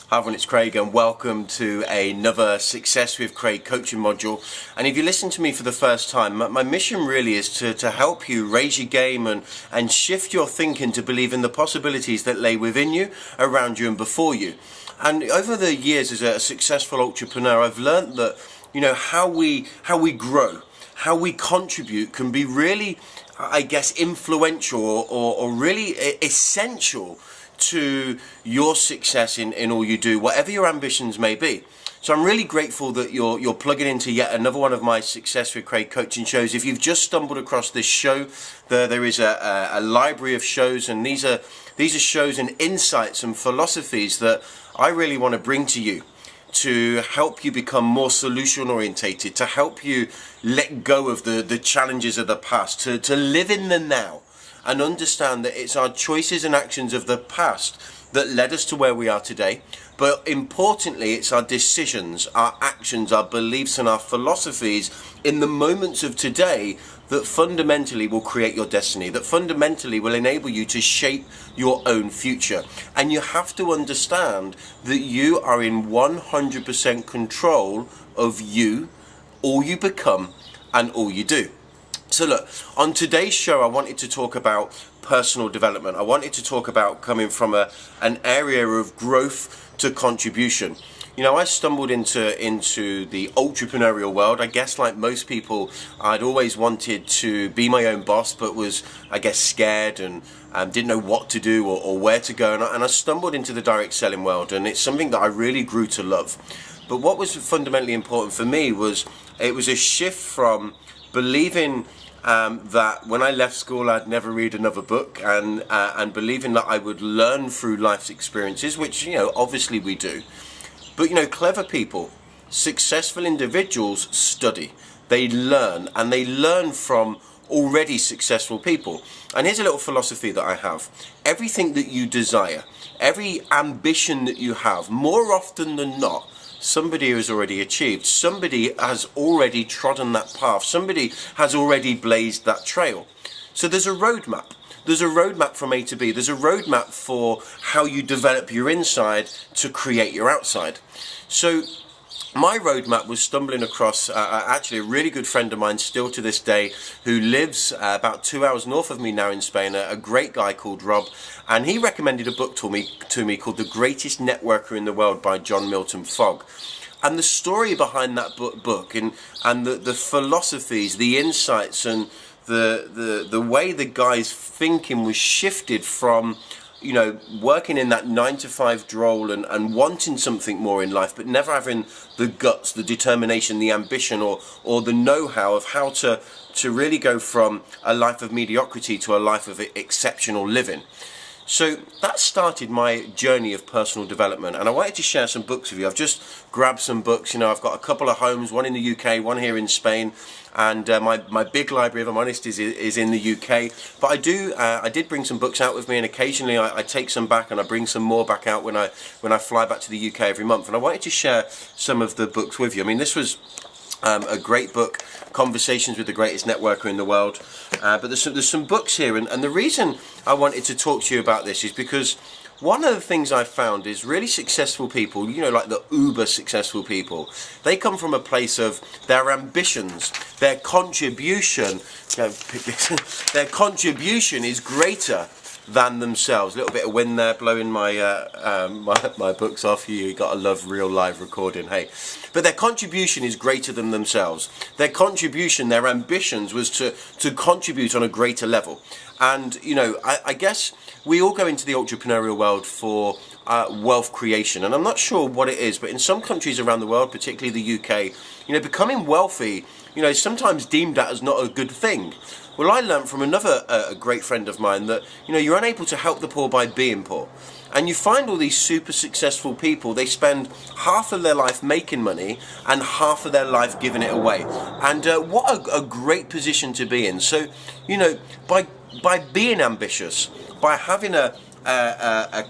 Hi everyone, it's Craig and welcome to another Success with Craig coaching module. And if you listen to me for the first time, my mission really is to help you raise your game and shift your thinking to believe in the possibilities that lay within you, around you and before you. And over the years as a successful entrepreneur, I've learned that, how we grow, how we contribute can be really, influential or really essential to your success in all you do, whatever your ambitions may be. So I'm really grateful that you're plugging into yet another one of my Success with Craig coaching shows. If you've just stumbled across this show, there is a library of shows, and these are shows and insights and philosophies that I really want to bring to you to help you become more solution orientated, to help you let go of the challenges of the past, to live in the now and understand that it's our choices and actions of the past that led us to where we are today. But importantly, it's our decisions, our actions, our beliefs and our philosophies in the moments of today that fundamentally will create your destiny, that fundamentally will enable you to shape your own future. And you have to understand that you are in 100% control of you, all you become and all you do. So look, on today's show, I wanted to talk about personal development. I wanted to talk about coming from an area of growth to contribution. I stumbled into the entrepreneurial world. I guess like most people, I'd always wanted to be my own boss, but was, scared and didn't know what to do or where to go. And I stumbled into the direct selling world, and it's something that I really grew to love. But what was fundamentally important for me was it was a shift from believing that when I left school I'd never read another book, and believing that I would learn through life's experiences, which obviously we do. But clever people, successful individuals study, they learn, and they learn from already successful people. And here's a little philosophy that I have. Everything that you desire, every ambition that you have, more often than not, somebody has already achieved. Somebody has already trodden that path. Somebody has already blazed that trail. So there's a roadmap. There's a roadmap from A to B. There's a roadmap for how you develop your inside to create your outside. So my roadmap was stumbling across actually a really good friend of mine still to this day, who lives about 2 hours north of me now in Spain, a great guy called Rob, and he recommended a book to me called The Greatest Networker in the World by John Milton Fogg. And the story behind that book and the philosophies, the insights and the way the guy's thinking was shifted from working in that 9-to-5 role and wanting something more in life, but never having the guts, the determination, the ambition or the know-how of how to really go from a life of mediocrity to a life of exceptional living. So that started my journey of personal development, and I wanted to share some books with you. I've just grabbed some books. I've got a couple of homes, one in the UK, one here in Spain, and my big library, if I'm honest, is in the UK. But I did bring some books out with me, and occasionally I take some back and I bring some more back out when I fly back to the UK every month. And I wanted to share some of the books with you. I mean, this was a great book, Conversations with the Greatest Networker in the World. But there's some books here, and the reason I wanted to talk to you about this is because one of the things I've found is really successful people, like the uber successful people, they come from a place of their ambitions, their contribution, their contribution is greater than themselves. A little bit of wind there blowing my my books off. You gotta love real live recording, hey. But their contribution is greater than themselves. Their contribution, their ambitions was to contribute on a greater level. And I guess we all go into the entrepreneurial world for wealth creation, and I'm not sure what it is, but in some countries around the world, particularly the UK, becoming wealthy, is sometimes deemed as not a good thing. Well, I learned from another great friend of mine that you're unable to help the poor by being poor. And you find all these super successful people, they spend half of their life making money and half of their life giving it away. And what a great position to be in. So, by being ambitious, by having a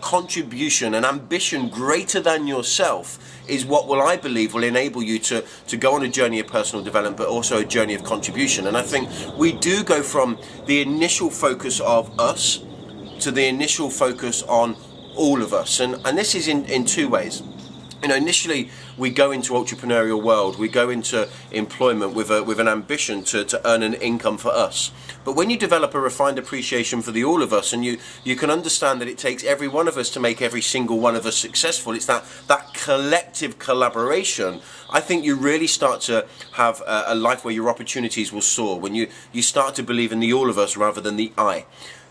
contribution, an ambition greater than yourself, is what I believe will enable you to go on a journey of personal development, but also a journey of contribution. And I think we do go from the initial focus of us to the initial focus on all of us, and this is in two ways. You know, initially we go into entrepreneurial world, we go into employment with an ambition to earn an income for us. But when you develop a refined appreciation for the all of us, and you can understand that it takes every one of us to make every single one of us successful, it's that collective collaboration. I think you really start to have a life where your opportunities will soar, when you start to believe in the all of us rather than the I.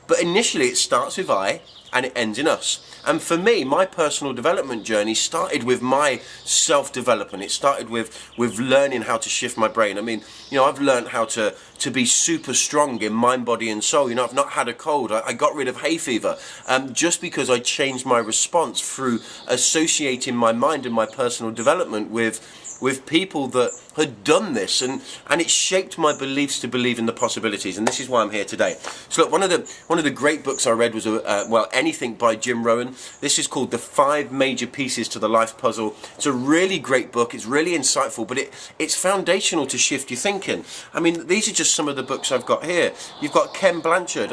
But initially it starts with I and it ends in us. And for me, my personal development journey started with my self-development. It started with learning how to shift my brain. I mean, you know, I've learned how to be super strong in mind, body and soul. You know, I've not had a cold. I got rid of hay fever just because I changed my response through associating my mind and my personal development with people that had done this, and it shaped my beliefs to believe in the possibilities. And this is why I'm here today. So look, one of the great books I read was well, Anything by Jim Rohn. This is called The 5 Major Pieces to the Life Puzzle. It's a really great book. It's really insightful, but it's foundational to shift your thinking. I mean, these are just some of the books I've got here. You've got Ken Blanchard.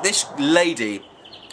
This lady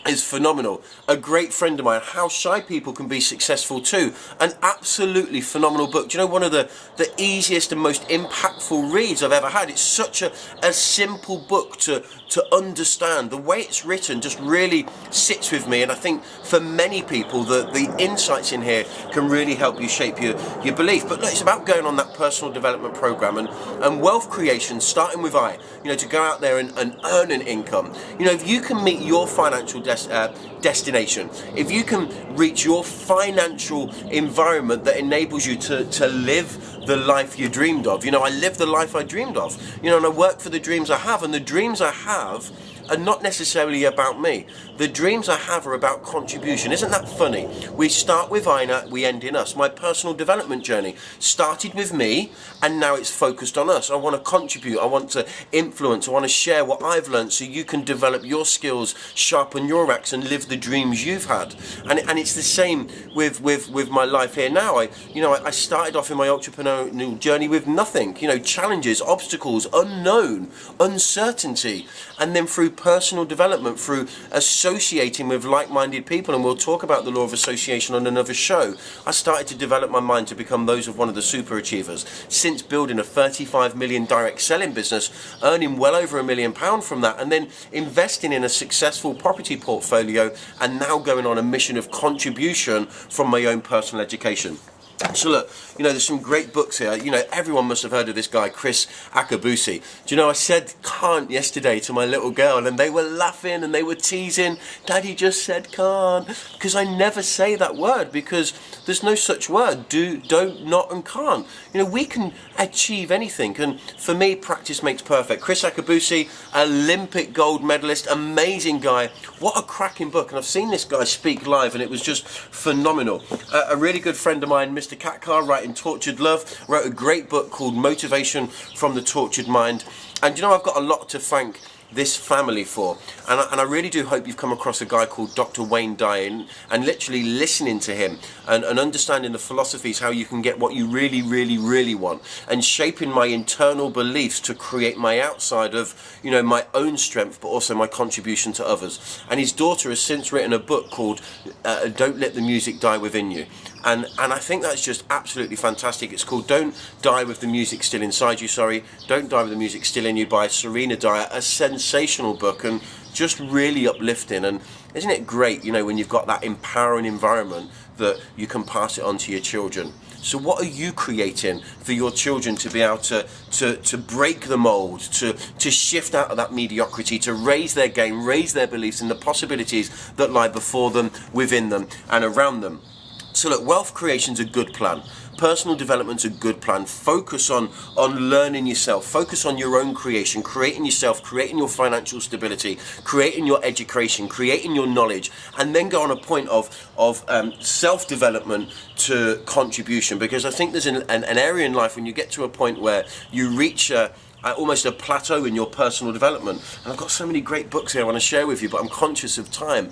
is phenomenal. A great friend of mine, How Shy People Can Be Successful Too. An absolutely phenomenal book. Do you know, one of the easiest and most impactful reads I've ever had. It's such a simple book to understand. The way it's written just really sits with me, and I think for many people the insights in here can really help you shape your belief. But look, it's about going on that personal development program and wealth creation, starting with I. You know, to go out there and earn an income. You know, if you can meet your financial destination, if you can reach your financial environment that enables you to live the life you dreamed of. You know, I live the life I dreamed of. You know, and I work for the dreams I have, and the dreams I have are not necessarily about me. The dreams I have are about contribution. Isn't that funny? We start with Ina, we end in us. My personal development journey started with me, and now it's focused on us. I want to contribute, I want to influence, I want to share what I've learned so you can develop your skills, sharpen your axe, and live the dreams you've had. And it's the same with my life here now. I started off in my entrepreneurial journey with nothing. You know, challenges, obstacles, unknown, uncertainty, and then through personal development, through associating with like-minded people, and we'll talk about the law of association on another show, I started to develop my mind to become those of one of the super achievers. Since building a 35 million direct selling business, earning well over £1 million from that, and then investing in a successful property portfolio, and now going on a mission of contribution from my own personal education. So look, you know, there's some great books here. You know, everyone must have heard of this guy, Chris Akabusi. Do you know, I said can't yesterday to my little girl, and they were laughing and they were teasing. Daddy just said can't, because I never say that word, because there's no such word. Do, don't, not, and can't. You know, we can achieve anything, and for me, practice makes perfect. Chris Akabusi, Olympic gold medalist, amazing guy. What a cracking book, and I've seen this guy speak live, and it was just phenomenal. A really good friend of mine, Mr. Katkar, writing Tortured Love, wrote a great book called Motivation from the Tortured Mind. And you know, I've got a lot to thank this family for, and I really do hope you've come across a guy called Dr. Wayne Dyer, and literally listening to him and understanding the philosophies, how you can get what you really want, and shaping my internal beliefs to create my outside of, you know, my own strength, but also my contribution to others. And his daughter has since written a book called Don't Let the Music Die Within You. And I think that's just absolutely fantastic. It's called Don't Die With the Music Still Inside You, Don't Die With the Music Still In You, by Serena Dyer. A sensational book, and just really uplifting. And isn't it great, you know, when you've got that empowering environment that you can pass it on to your children. So what are you creating for your children to be able to break the mold, to shift out of that mediocrity, to raise their game, raise their beliefs in the possibilities that lie before them, within them, and around them? So look, wealth creation's a good plan. Personal development's a good plan. Focus on learning yourself. Focus on your own creation, creating yourself, creating your financial stability, creating your education, creating your knowledge, and then go on a point of self-development to contribution. Because I think there's an area in life when you get to a point where you reach almost a plateau in your personal development. And I've got so many great books here I want to share with you, but I'm conscious of time.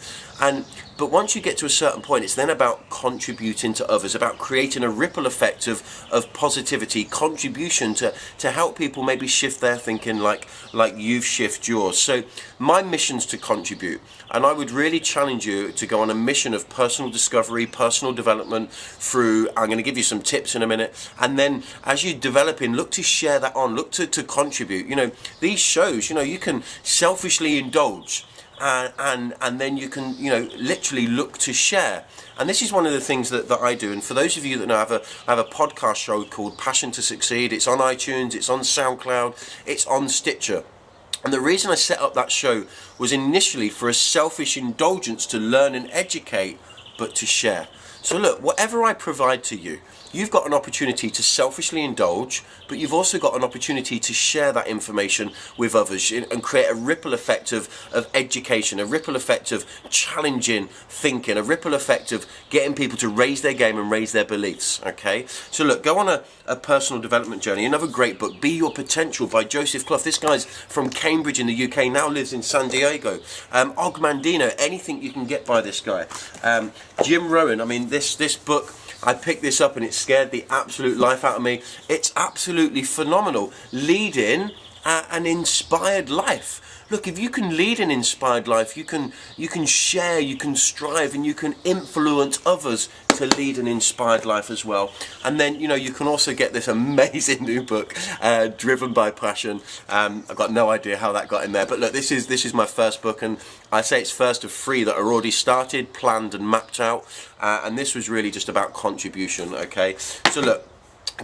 But once you get to a certain point, it's then about contributing to others, about creating a ripple effect of positivity, contribution to help people maybe shift their thinking like you've shifted yours. So my mission's to contribute, and I would really challenge you to go on a mission of personal discovery, personal development through, I'm going to give you some tips in a minute, and then as you're developing, look to share that on, look to contribute. You know, these shows, you know, you can selfishly indulge, and then you can, you know, literally look to share. And this is one of the things that I do. And for those of you that know, I have a podcast show called Passion to Succeed. It's on iTunes, it's on SoundCloud, it's on Stitcher. And the reason I set up that show was initially for a selfish indulgence to learn and educate, but to share. So look, whatever I provide to you, you've got an opportunity to selfishly indulge, but you've also got an opportunity to share that information with others and create a ripple effect of education, a ripple effect of challenging thinking, a ripple effect of getting people to raise their game and raise their beliefs, okay? So look, go on a personal development journey. Another great book, Be Your Potential by Joseph Clough. This guy's from Cambridge in the UK, now lives in San Diego. Og Mandino, anything you can get by this guy. Jim Rohn, I mean, this book, I picked this up and it scared the absolute life out of me. It's absolutely phenomenal. Leading an inspired life. Look, if you can lead an inspired life, you can share, you can strive, and you can influence others to lead an inspired life as well. And then, you know, you can also get this amazing new book, Driven by Passion. I've got no idea how that got in there, but look, this is my first book, and I say it's first of 3 that are already started, planned, and mapped out. And this was really just about contribution. Okay, so look.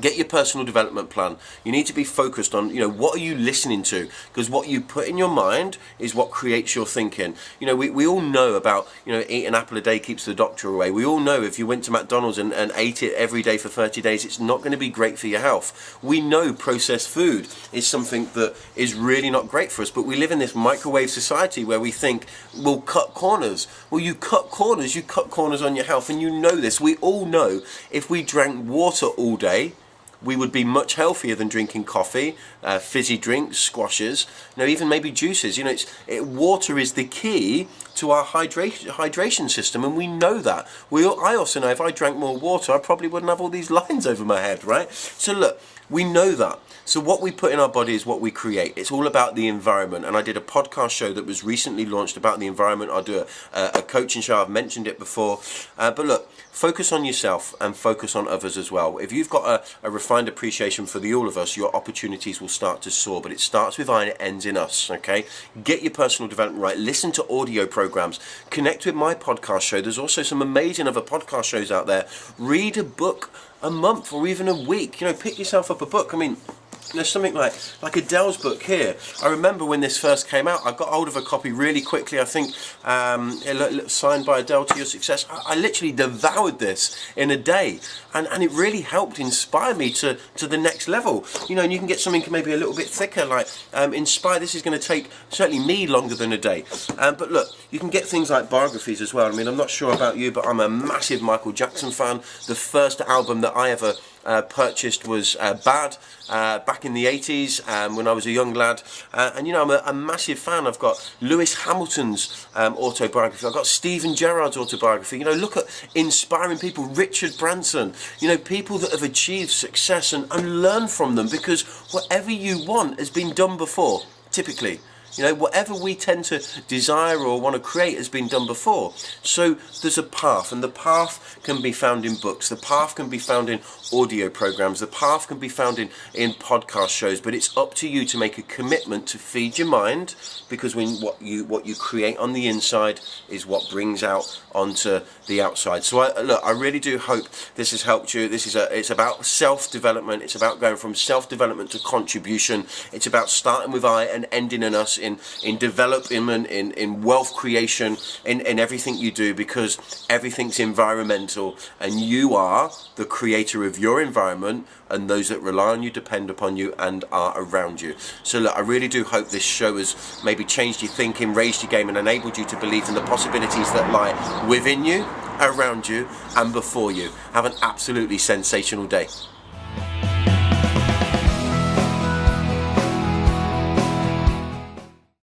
Get your personal development plan. You need to be focused on, you know, what are you listening to? Because what you put in your mind is what creates your thinking. You know, we all know about, you know, eat an apple a day keeps the doctor away. We all know if you went to McDonald's and ate it every day for 30 days, it's not going to be great for your health. We know processed food is something that is really not great for us, but we live in this microwave society where we think we'll cut corners. Well, you cut corners on your health, and you know this. We all know if we drank water all day, we would be much healthier than drinking coffee, fizzy drinks, squashes, you know, even maybe juices. You know, water is the key to our hydration system, and we know that. I also know if I drank more water, I probably wouldn't have all these lines over my head, right? So look, we know that. So what we put in our body is what we create. It's all about the environment. And I did a podcast show that was recently launched about the environment. I'll do a coaching show. I've mentioned it before. But look, focus on yourself and focus on others as well. If you've got a refined appreciation for the all of us, your opportunities will start to soar. But it starts with I and it ends in us, okay? Get your personal development right. Listen to audio programs. Connect with my podcast show. There's also some amazing other podcast shows out there. Read a book a month or even a week. You know, pick yourself up a book. I mean, there's something like Adele's book here. I remember when this first came out, I got hold of a copy really quickly. I think signed by Adele, To Your Success. I literally devoured this in a day, and it really helped inspire me to the next level. You know, and you can get something maybe a little bit thicker, like Inspire. This is going to take certainly me longer than a day. But look, you can get things like biographies as well. I mean, I'm not sure about you, but I'm a massive Michael Jackson fan. The first album that I ever purchased was Bad, back in the 80s when I was a young lad, and you know, I'm a massive fan. I've got Lewis Hamilton's autobiography, I've got Stephen Gerrard's autobiography. You know, look at inspiring people, Richard Branson, you know, people that have achieved success, and learn from them, because whatever you want has been done before, typically. You know, whatever we tend to desire or want to create has been done before. So there's a path, and the path can be found in books. The path can be found in audio programs. The path can be found in podcast shows. But it's up to you to make a commitment to feed your mind, because when what you create on the inside is what brings out onto the outside. So I really do hope this has helped you. It's about self-development. It's about going from self-development to contribution. It's about starting with I and ending in us, in development, in wealth creation, in everything you do, because everything's environmental, and you are the creator of your environment, and those that rely on you depend upon you and are around you. So look, I really do hope this show has maybe changed your thinking, raised your game, and enabled you to believe in the possibilities that lie within you, around you, and before you. Have an absolutely sensational day.